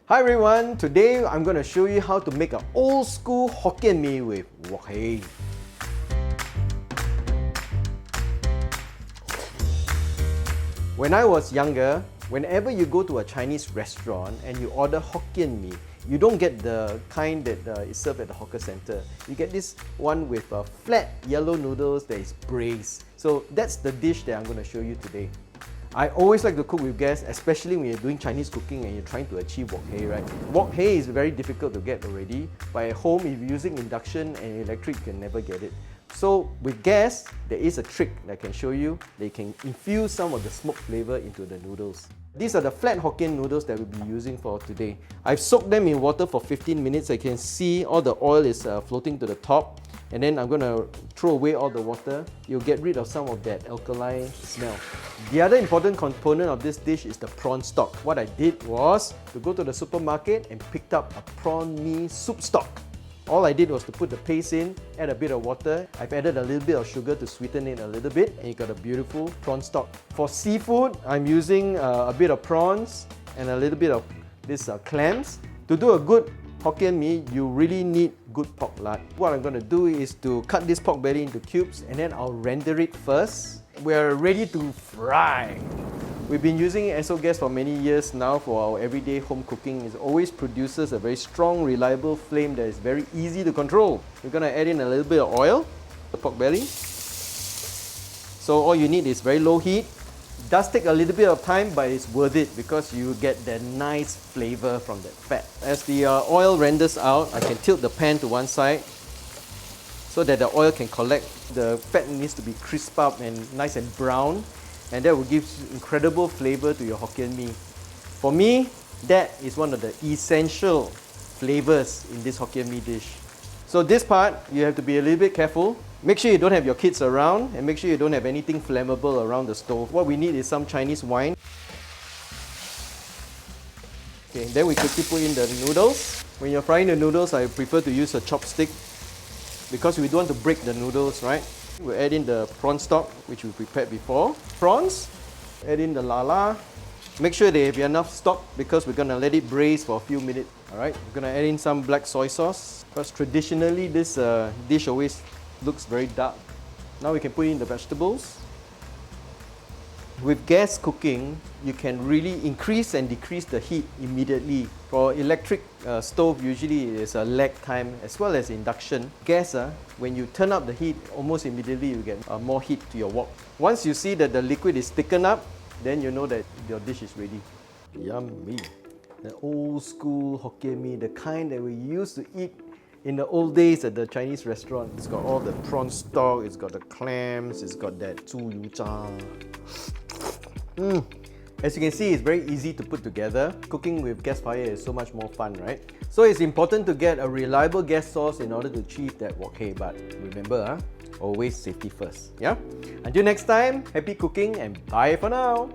Hi everyone, today I'm going to show you how to make an old school Hokkien Mee with wok hei. When I was younger, whenever you go to a Chinese restaurant and you order Hokkien Mee, you don't get the kind that is served at the hawker center. You get this one with flat yellow noodles that is braised. So that's the dish that I'm going to show you today. I always like to cook with gas, especially when you're doing Chinese cooking and you're trying to achieve wok hei, right? Wok hei is very difficult to get already, but at home, if you're using induction and electric, you can never get it. So with gas, there is a trick that I can show you. They can infuse some of the smoked flavour into the noodles. These are the flat Hokkien noodles that we'll be using for today. I've soaked them in water for 15 minutes. I can see all the oil is floating to the top. And then I'm going to throw away all the water. You'll get rid of some of that alkali smell. The other important component of this dish is the prawn stock. What I did was to go to the supermarket and picked up a prawn mee soup stock. All I did was to put the paste in, add a bit of water. I've added a little bit of sugar to sweeten it a little bit, and you got a beautiful prawn stock. For seafood, I'm using a bit of prawns and a little bit of this clams. To do a good Hokkien Mee, you really need good pork lard. What I'm going to do is to cut this pork belly into cubes and then I'll render it first. We're ready to fry. We've been using Esso gas for many years now for our everyday home cooking. It always produces a very strong, reliable flame that is very easy to control. We're going to add in a little bit of oil, the pork belly. So all you need is very low heat. It does take a little bit of time, but it's worth it because you get that nice flavour from that fat. As the oil renders out, I can tilt the pan to one side so that the oil can collect. The fat needs to be crisp up and nice and brown, and that will give incredible flavour to your Hokkien Mee. For me, that is one of the essential flavours in this Hokkien Mee dish. So this part, you have to be a little bit careful. Make sure you don't have your kids around and make sure you don't have anything flammable around the stove. What we need is some Chinese wine. Okay, then we quickly put in the noodles. When you're frying the noodles, I prefer to use a chopstick because we don't want to break the noodles, right? We'll add in the prawn stock, which we prepared before. Prawns, add in the lala. Make sure they have enough stock because we're going to let it braise for a few minutes. Alright, we're going to add in some black soy sauce because traditionally this dish always looks very dark. Now we can put in the vegetables. With gas cooking, you can really increase and decrease the heat immediately. For electric stove, usually there's a lag time as well as induction. Gas, when you turn up the heat, almost immediately you get more heat to your wok. Once you see that the liquid is thickened up, then you know that your dish is ready. Yummy! The old school Hokkien Mee, the kind that we used to eat in the old days at the Chinese restaurant. It's got all the prawn stock, it's got the clams, it's got that zhu yu zha. As you can see, it's very easy to put together. Cooking with gas fire is so much more fun, right? So it's important to get a reliable gas source in order to achieve that wok hei. But remember, always safety first. Yeah? Until next time, happy cooking and bye for now!